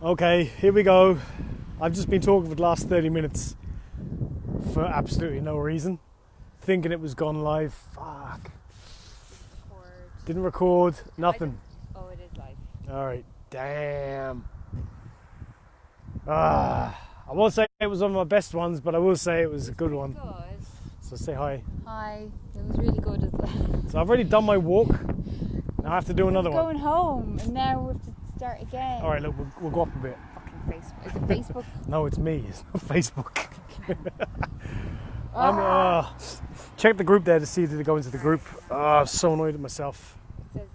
Okay, here we go. I've just been talking for the last 30 minutes for absolutely no reason. Thinking it was gone live. Fuck. Didn't record, nothing. Oh, it is live. Alright, damn. I won't say it was one of my best ones, but I will say it was a good one. Good. So say hi. Hi. It was really good as well. So I've already done my walk. Now I have to do another one. Going home, and now we have to start again. Alright, look, we'll go up a bit. Fucking Facebook. Is it Facebook? No, it's me. It's not Facebook. Check the group there to see did it go into the group. I'm so annoyed at myself. It says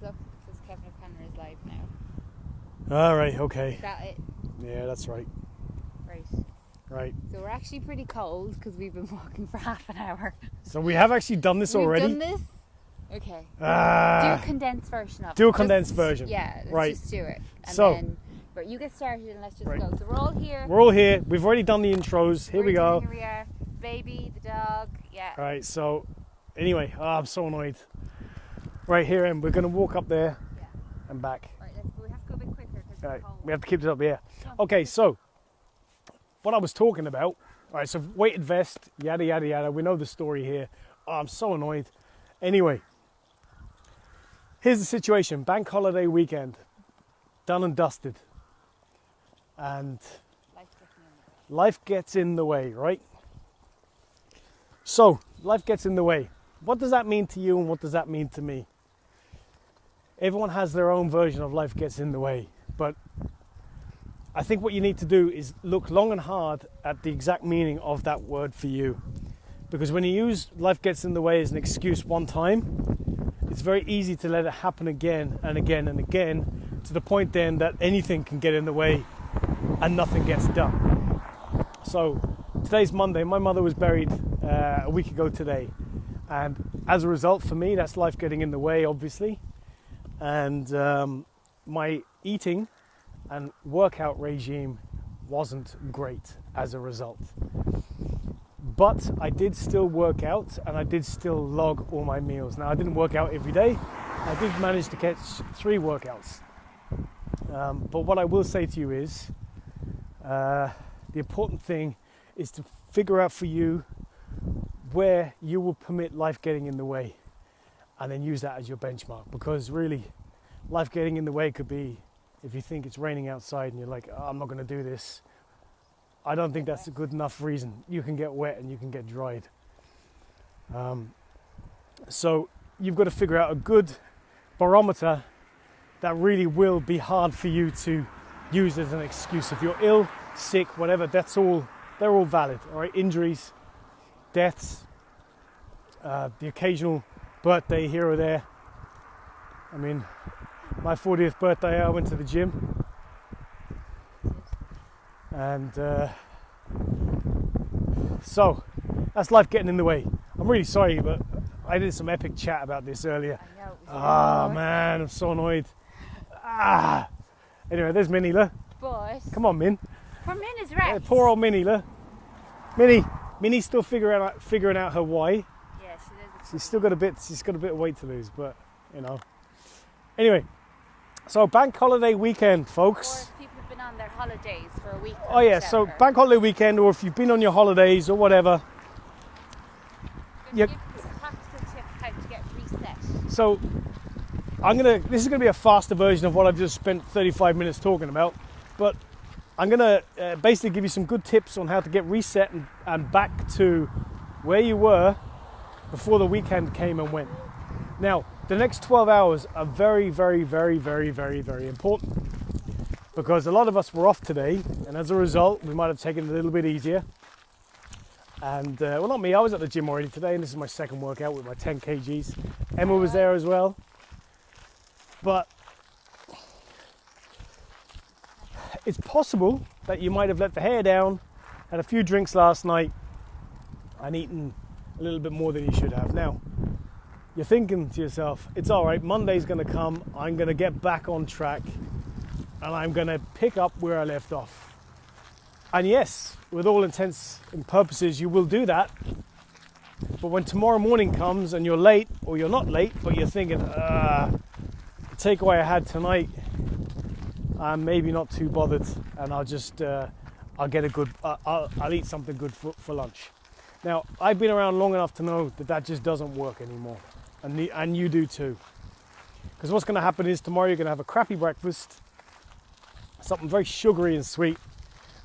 Kevin O'Connor is live now. Alright, okay. Is that it? Yeah, that's right. Right. So we're actually pretty cold because we've been walking for half an hour. So we have actually done this already. We've done this? Okay. Do a condensed version of it. Do a condensed version. Yeah, let's right. just do it. And so, then, but you get started and let's just right. go. So we're all here. We're all here. We've already done the intros. Here we go. Here we are. Baby, the dog. Yeah. Right, so anyway, I'm so annoyed. Right here, and we're going to walk up there and back. Right, we have to go a bit quicker because Right, we have to keep it up here. Okay, so what I was talking about. All right, so weighted vest, yada, yada, yada. We know the story here. I'm so annoyed. Anyway, here's the situation. Bank holiday weekend. Done and dusted. And life gets in the way, right? So, life gets in the way. What does that mean to you and what does that mean to me? Everyone has their own version of life gets in the way. But I think what you need to do is look long and hard at the exact meaning of that word for you. Because when you use life gets in the way as an excuse one time, it's very easy to let it happen again and again and again, to the point then that anything can get in the way and nothing gets done. So today's Monday. My mother was buried a week ago today. And as a result, for me, that's life getting in the way, obviously. And my eating and workout regime wasn't great as a result. But I did still work out and I did still log all my meals. Now, I didn't work out every day. I did manage to catch 3 workouts. But what I will say to you is the important thing is to figure out for you where you will permit life getting in the way and then use that as your benchmark. Because really, life getting in the way could be if you think it's raining outside and you're like, oh, I'm not going to do this. I don't think that's a good enough reason. You can get wet and you can get dried. So you've got to figure out a good barometer that really will be hard for you to use as an excuse. If you're ill, sick, whatever, they're all valid. All right, injuries, deaths, the occasional birthday here or there. I mean, my 40th birthday, I went to the gym, and so that's life getting in the way. I'm really sorry, but I did some epic chat about this earlier. I know. Man, I'm so annoyed. Anyway, there's Minnie, look. But Come on, Min. poor Min is right. Poor old Minnie, look. Minnie's still figuring out her why. Yeah, she is. She's still got a bit of weight to lose, but you know. Anyway, so bank holiday weekend, Or folks. if people have been on their holidays for a week. Oh yeah, so bank holiday weekend, or if you've been on your holidays or whatever. Give some practical tips how to get reset. So this is gonna be a faster version of what I've just spent 35 minutes talking about, but I'm gonna basically give you some good tips on how to get reset and back to where you were before the weekend came and went. Now, the next 12 hours are very, very, very, very, very, very important, because a lot of us were off today, and as a result, we might have taken it a little bit easier. And, well, not me, I was at the gym already today, and this is my second workout with my 10 kgs. Emma was there as well. But it's possible that you might have let the hair down, had a few drinks last night, and eaten a little bit more than you should have. Now, you're thinking to yourself, it's all right, Monday's going to come, I'm going to get back on track, and I'm going to pick up where I left off. And yes, with all intents and purposes, you will do that. But when tomorrow morning comes and you're late, or you're not late, but you're thinking, the takeaway I had tonight I'm maybe not too bothered, and I'll just I'll get a good I'll eat something good for lunch. Now, I've been around long enough to know that that just doesn't work anymore, and you do too. Because what's going to happen is tomorrow you're going to have a crappy breakfast, something very sugary and sweet,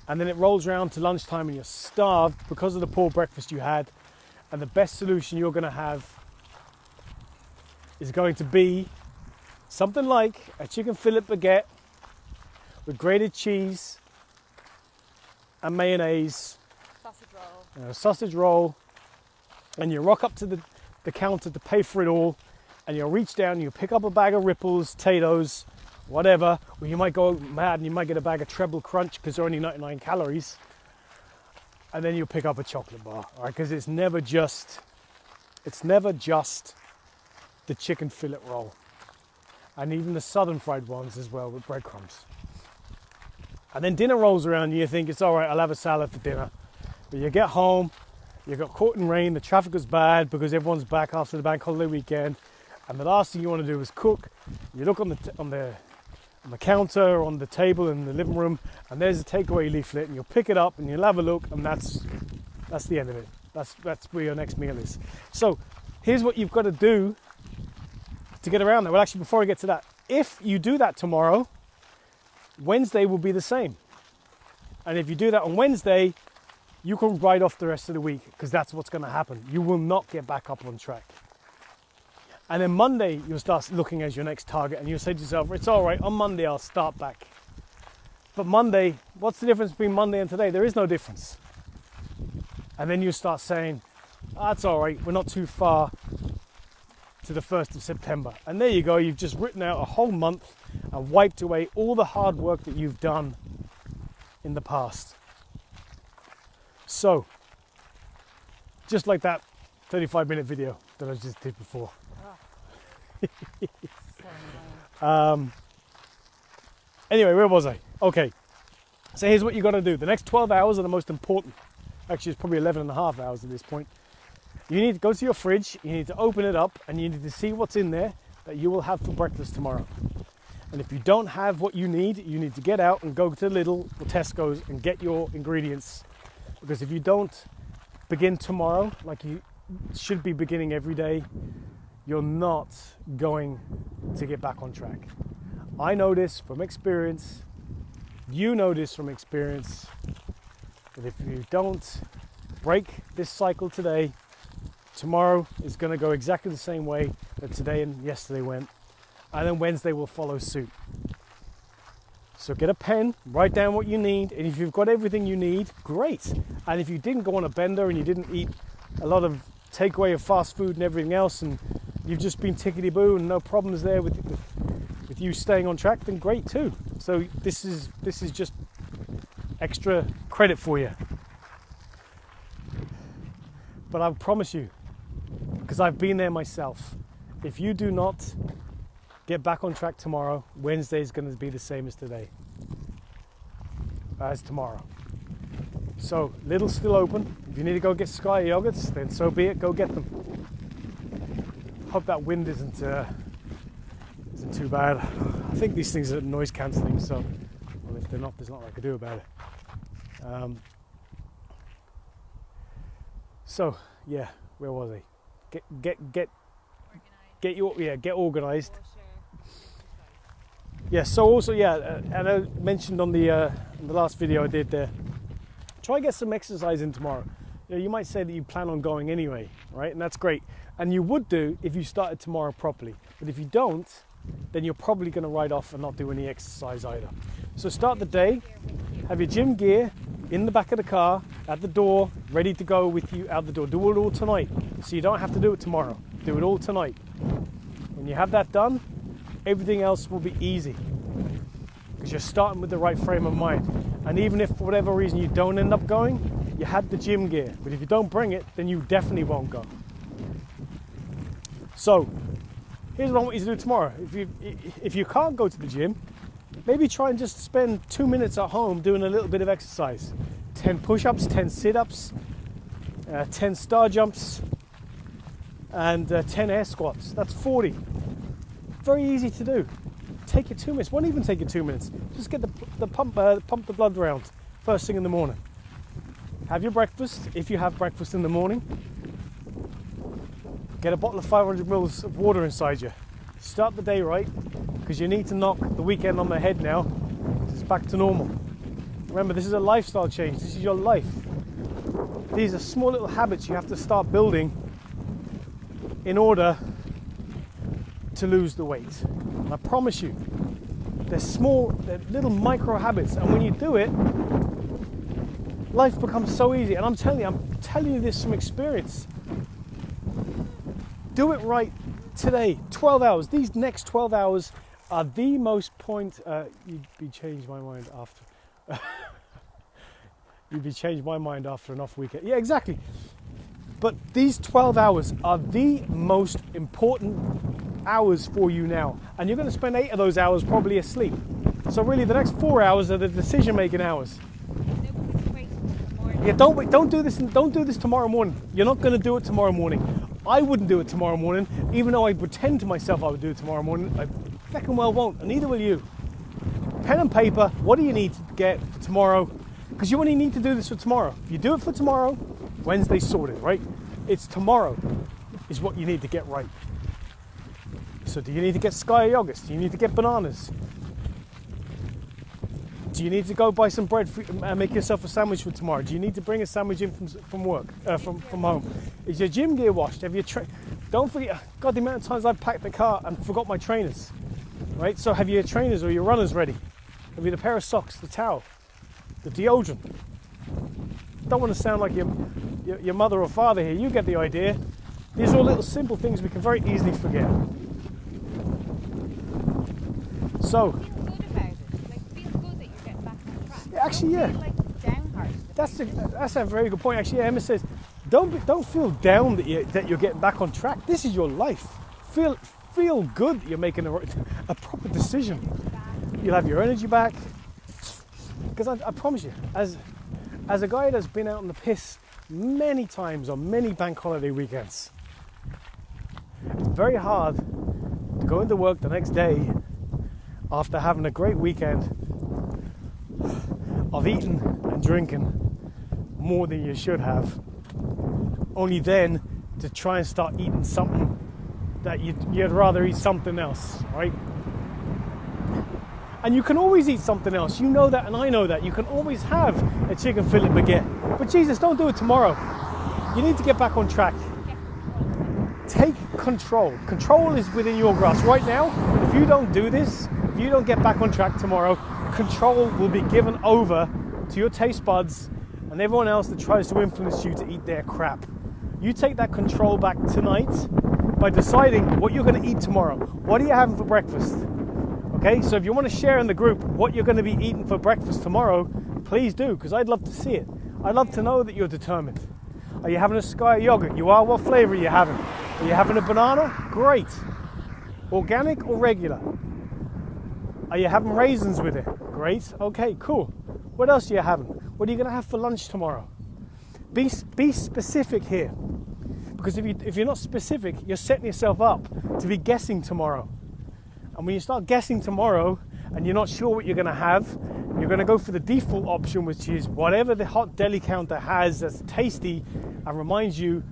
and then it rolls around to lunchtime and you're starved because of the poor breakfast you had, and the best solution you're going to have is going to be something like a chicken fillet baguette with grated cheese and mayonnaise, sausage roll, and you rock up to the counter to pay for it all, and you'll reach down and you pick up a bag of Ripples, Tato's, whatever, or you might go mad and you might get a bag of Treble Crunch because they're only 99 calories, and then you'll pick up a chocolate bar, all right? Because it's never just the chicken fillet roll, and even the southern fried ones as well with breadcrumbs. And then dinner rolls around and you think it's all right, I'll have a salad for dinner. But you get home, you got caught in rain, the traffic was bad because everyone's back after the bank holiday weekend, and the last thing you want to do is cook. You look on the counter, on the table in the living room, and there's a takeaway leaflet, and you'll pick it up and you'll have a look, and that's the end of it. That's where your next meal is. So here's what you've got to do to get around that. Well, actually, before I get to that, if you do that tomorrow, Wednesday will be the same. And if you do that on Wednesday, you can write off the rest of the week, because that's what's going to happen. You will not get back up on track. And then Monday, you'll start looking as your next target, and you'll say to yourself, it's all right, on Monday I'll start back. But Monday, what's the difference between Monday and today? There is no difference. And then you start saying, that's all right, we're not too far to the 1st of September. And there you go, you've just written out a whole month and wiped away all the hard work that you've done in the past. So, just like that 35-minute video that I just did before. Anyway, where was I? Okay, so here's what you got to do. The next 12 hours are the most important. Actually, it's probably 11 and a half hours at this point. You need to go to your fridge, you need to open it up, and you need to see what's in there that you will have for breakfast tomorrow. And if you don't have what you need to get out and go to Lidl or Tesco's and get your ingredients. Because if you don't begin tomorrow, like you should be beginning every day, you're not going to get back on track. I know this from experience. You know this from experience. That if you don't break this cycle today, tomorrow is going to go exactly the same way that today and yesterday went. And then Wednesday will follow suit. So get a pen, write down what you need, and if you've got everything you need, great. And if you didn't go on a bender and you didn't eat a lot of takeaway of fast food and everything else, and you've just been tickety-boo and no problems there with you staying on track, then great too. So this is just extra credit for you. But I promise you, because I've been there myself, if you do not get back on track tomorrow, Wednesday is going to be the same as today, as tomorrow. So Lidl's still open. If you need to go get Sky yogurts, then so be it, go get them. Hope that wind isn't too bad. I think these things are noise cancelling, so well, if they're not, there's not what I can do about it. So yeah, where was I? Get organised. Yeah. So also and I mentioned on the last video I did there. Try and get some exercise in tomorrow. You might say that you plan on going anyway, right? And that's great. And you would do if you started tomorrow properly. But if you don't, then you're probably going to write off and not do any exercise either. So start the day, have your gym gear in the back of the car, at the door, ready to go with you out the door. Do it all tonight, so you don't have to do it tomorrow. Do it all tonight. When you have that done, everything else will be easy, because you're starting with the right frame of mind. And even if for whatever reason you don't end up going, you had the gym gear. But if you don't bring it, then you definitely won't go. So here's what I want you to do tomorrow. If you can't go to the gym, maybe try and just spend 2 minutes at home doing a little bit of exercise. 10 push-ups, 10 sit-ups, 10 star jumps, and 10 air squats. That's 40. Very easy to do. take you 2 minutes. Won't even take you 2 minutes. Just get the pump the blood around first thing in the morning. Have your breakfast if you have breakfast in the morning. Get a bottle of 500 mils of water inside you. Start the day right, because you need to knock the weekend on the head now. It's back to normal. Remember, this is a lifestyle change. This is your life. These are small little habits you have to start building in order to lose the weight. And I promise you, they're little micro habits, and when you do it, life becomes so easy. And I'm telling you this from experience. Do it right today. 12 hours. These next 12 hours are the most you'd be changed my mind after. You'd be changed my mind after an off weekend. Yeah, exactly. But these 12 hours are the most important hours for you now. And you're going to spend 8 of those hours probably asleep. So really the next 4 hours are the decision-making hours. Yeah, don't do this tomorrow morning. You're not going to do it tomorrow morning. I wouldn't do it tomorrow morning, even though I pretend to myself I would do it tomorrow morning. I fucking well won't, and neither will you. Pen and paper, what do you need to get for tomorrow? Because you only need to do this for tomorrow. If you do it for tomorrow, Wednesday's sorted, right? It's tomorrow is what you need to get right. So do you need to get Sky yogurts? Do you need to get bananas? Do you need to go buy some bread and make yourself a sandwich for tomorrow? Do you need to bring a sandwich in from work, from home? Is your gym gear washed? Have you don't forget, God, the amount of times I've packed the car and forgot my trainers, right? So have your trainers or your runners ready? Have you the pair of socks, the towel, the deodorant? Don't want to sound like your mother or father here. You get the idea. These are all little simple things we can very easily forget. So. Actually, yeah. That's a very good point. Actually, yeah, Emma says, don't feel down that you're getting back on track. This is your life. Feel good that you're making a proper decision. You'll have your energy back. Because I promise you, as a guy that's been out on the piss many times on many bank holiday weekends, it's very hard to go into work the next day after having a great weekend of eating and drinking more than you should have, only then to try and start eating something that you'd rather eat something else, right? And you can always eat something else. You know that, and I know that. You can always have a chicken fillet baguette. But Jesus, don't do it tomorrow. You need to get back on track. Take control. Control is within your grasp. Right now, if you don't do this, if you don't get back on track tomorrow, control will be given over to your taste buds and everyone else that tries to influence you to eat their crap. You take that control back tonight by deciding what you're going to eat tomorrow. What are you having for breakfast? Okay, so if you want to share in the group what you're going to be eating for breakfast tomorrow, please do, because I'd love to see it. I'd love to know that you're determined. Are you having a Sky yogurt? You are? What flavor are you having? Are you having a banana? Great. Organic or regular? Are you having raisins with it? Great. Okay, cool. What else are you having? What are you going to have for lunch tomorrow? Be specific here. Because if you're not specific, you're setting yourself up to be guessing tomorrow. And when you start guessing tomorrow and you're not sure what you're going to have, you're going to go for the default option, which is whatever the hot deli counter has that's tasty and reminds you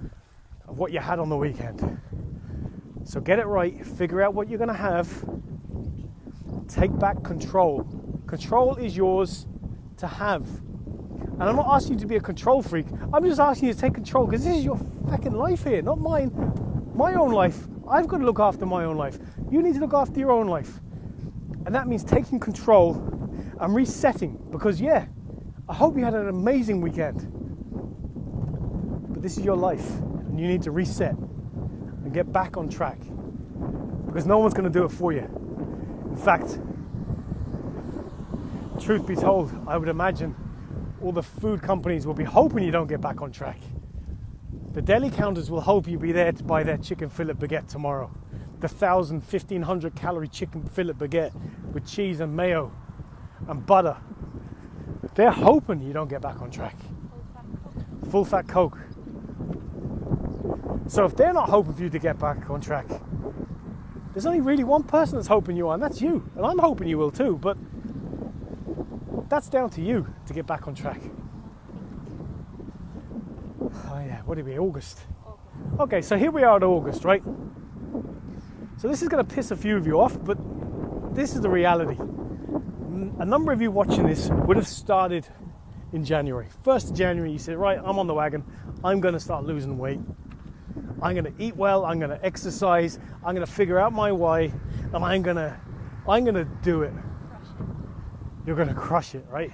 of what you had on the weekend. So get it right. Figure out what you're going to have. Take back control. Control is yours to have. And I'm not asking you to be a control freak. I'm just asking you to take control, because this is your fucking life here, not mine. My own life. I've got to look after my own life. You need to look after your own life. And that means taking control and resetting. Because yeah, I hope you had an amazing weekend. But this is your life. And you need to reset and get back on track. Because no one's going to do it for you. In fact, truth be told, I would imagine all the food companies will be hoping you don't get back on track. The deli counters will hope you be there to buy their chicken fillet baguette tomorrow. The 1,500 calorie chicken fillet baguette with cheese and mayo and butter. They're hoping you don't get back on track. Full fat Coke. So if they're not hoping for you to get back on track, There's only really one person that's hoping you are, and that's you. And I'm hoping you will too, but that's down to you to get back on track. Oh yeah, what are we, August? Okay, so here we are at August, right? So this is going to piss a few of you off, but this is the reality. A number of you watching this would have started in January. 1st of January, you said, right, I'm on the wagon. I'm going to start losing weight. I'm going to eat well. I'm going to exercise. I'm going to figure out my why, and I'm going to do it. You're going to crush it, right?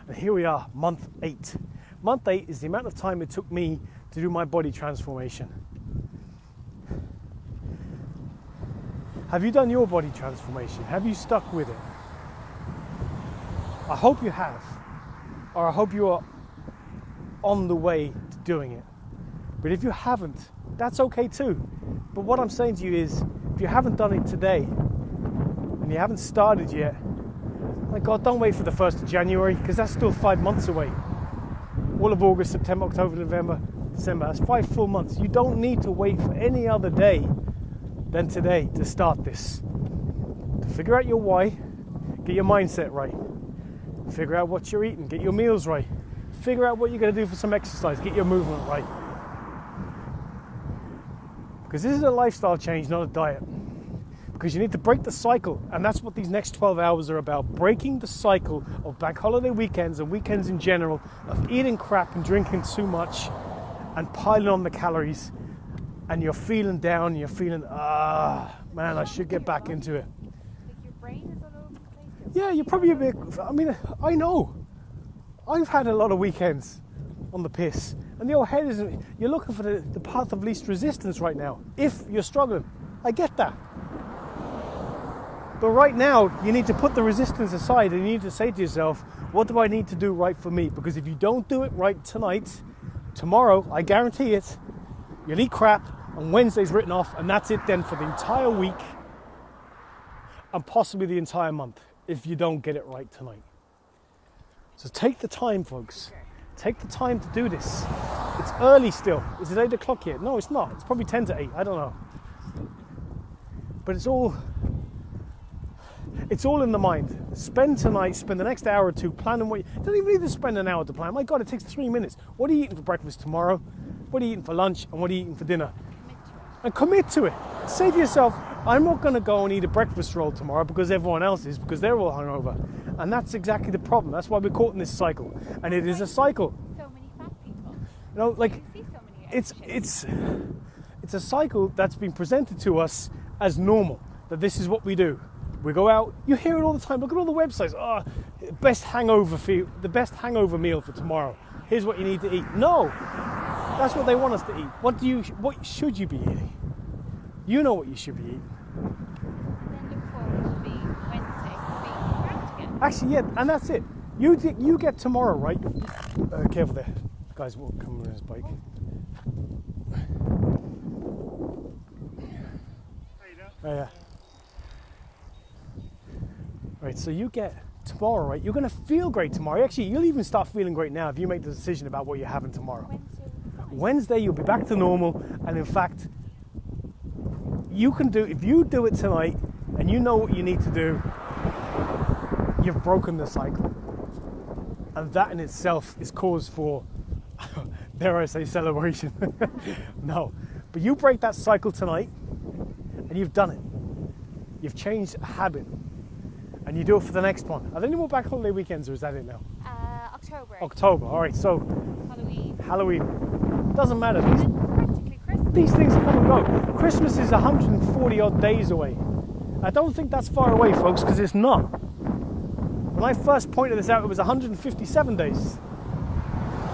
And here we are, month 8. Month 8 is the amount of time it took me to do my body transformation. Have you done your body transformation? Have you stuck with it? I hope you have, or I hope you are on the way to doing it. But if you haven't, that's okay too. But what I'm saying to you is, if you haven't done it today, and you haven't started yet, my God, don't wait for the 1st of January, because that's still 5 months away. All of August, September, October, November, December, that's 5 full months. You don't need to wait for any other day than today to start this. To figure out your why, get your mindset right. Figure out what you're eating, get your meals right. Figure out what you're going to do for some exercise, get your movement right. Because this is a lifestyle change, not a diet. Because you need to break the cycle, and that's what these next 12 hours are about. Breaking the cycle of bank holiday weekends and weekends in general, of eating crap and drinking too much and piling on the calories, and you're feeling down, you're feeling, man, I should get back into it. Like your brain is all over the place. Yeah, you're probably a bit, I mean, I know. I've had a lot of weekends on the piss, and your head isn't, you're looking for the path of least resistance right now, if you're struggling. I get that. But right now, you need to put the resistance aside and you need to say to yourself, what do I need to do right for me? Because if you don't do it right tonight, tomorrow, I guarantee it, you'll eat crap and Wednesday's written off, and that's it then for the entire week and possibly the entire month if you don't get it right tonight. So take the time, folks. Take the time to do this. It's early still. Is it 8 o'clock yet? No, it's not. It's probably 10 to 8. I don't know. But it's all in the mind. Spend tonight, spend the next hour or two planning what you don't even need to spend an hour to plan. My God, it takes 3 minutes. What are you eating for breakfast tomorrow? What are you eating for lunch? And what are you eating for dinner? And commit to it. Say to yourself, I'm not going to go and eat a breakfast roll tomorrow because everyone else is, because they're all hungover. And that's exactly the problem. That's why we're caught in this cycle. And it is a cycle. So many fat people. You know, like, You see so many it's a cycle that's been presented to us as normal, that this is what we do. We go out, you hear it all the time. Look at all the websites. The best hangover meal for tomorrow. Here's what you need to eat. No, that's what they want us to eat. What should you be eating? You know what you should be eating. Then look forward to being Wednesday, being cracked again. Actually, yeah, and that's it. You get tomorrow, right? Careful there. The guy's coming on his bike. Oh, yeah. Right, so you get tomorrow, right? You're going to feel great tomorrow. Actually, you'll even start feeling great now if you make the decision about what you're having tomorrow. Wednesday, you'll be back to normal. And in fact, if you do it tonight and you know what you need to do, you've broken the cycle. And that in itself is cause for, dare I say, celebration. No, but you break that cycle tonight and you've done it. You've changed a habit. And you do it for the next one. Are there any more bank holiday weekends, or is that it now? October. All right, so Halloween. Doesn't matter. Practically Christmas. These things come and go. Christmas is 140 odd days away. I don't think that's far away, folks, because it's not. When I first pointed this out, it was 157 days.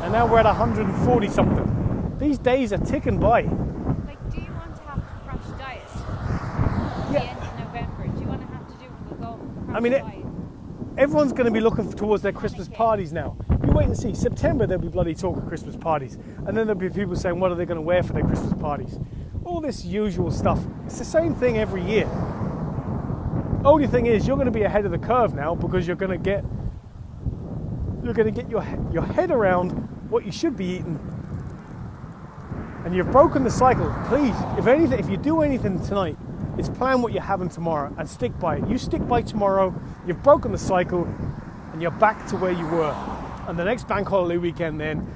And now we're at 140 something. These days are ticking by. Like, do you want to have a crash diet? At the end of November, do you want to have to do one of those off? I mean, everyone's going to be looking towards their Christmas parties now. You wait and see. September, there'll be bloody talk of Christmas parties. And then there'll be people saying, what are they going to wear for their Christmas parties? All this usual stuff. It's the same thing every year. Only thing is, you're going to be ahead of the curve now because you're going to get your head around what you should be eating. And you've broken the cycle. Please, if you do anything tonight, It's plan what you're having tomorrow and stick by it. You stick by tomorrow, you've broken the cycle, and you're back to where you were. And the next bank holiday weekend then,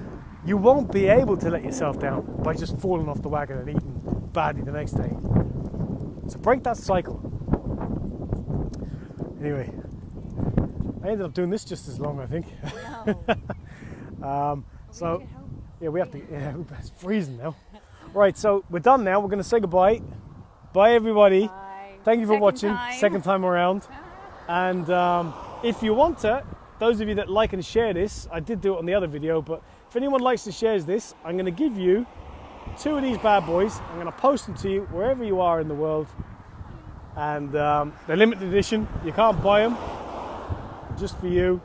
you won't be able to let yourself down by just falling off the wagon and eating badly the next day. So break that cycle. Anyway, I ended up doing this just as long, I think. No. So, yeah, we have to, yeah, it's freezing now. Right, so we're done now. We're going to say goodbye. Bye, everybody. Bye. Thank you for Second watching. time. Second time around. And if you want to, those of you that like and share this, I did do it on the other video, but if anyone likes to share this, I'm going to give you 2 of these bad boys. I'm going to post them to you wherever you are in the world. And they're limited edition. You can't buy them. Just for you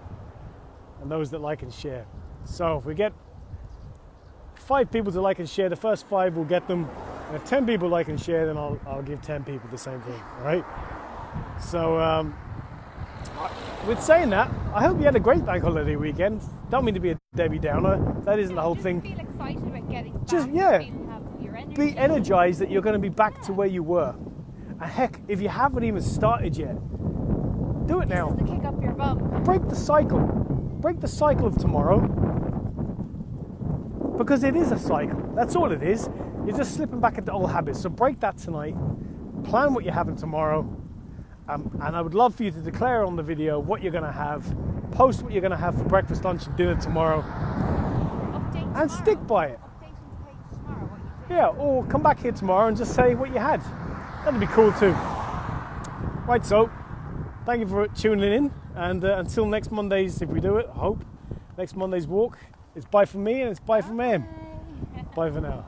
and those that like and share. So if we get 5 people to like and share, the first 5 will get them. And if 10 people like and share, then I'll give 10 people the same thing, all right? So with saying that, I hope you had a great bank holiday weekend. Don't mean to be a Debbie Downer. That isn't the whole thing. Feel excited about getting back. Just, yeah. Have your energy. Be energized that you're going to be back to where you were. And heck, if you haven't even started yet, do it now. This is the kick up your bum. Break the cycle. Break the cycle of tomorrow. Because it is a cycle. That's all it is. You're just slipping back into old habits. So break that tonight. Plan what you're having tomorrow. And I would love for you to declare on the video what you're going to have. Post what you're going to have for breakfast, lunch, and dinner tomorrow. Update And tomorrow. stick by it. Update on the page tomorrow what you did. Yeah, or come back here tomorrow and just say what you had. That'd be cool too. Right, so thank you for tuning in. And until next Monday's, if we do it, I hope, next Monday's walk, it's bye from me and it's bye from Em. Bye for now.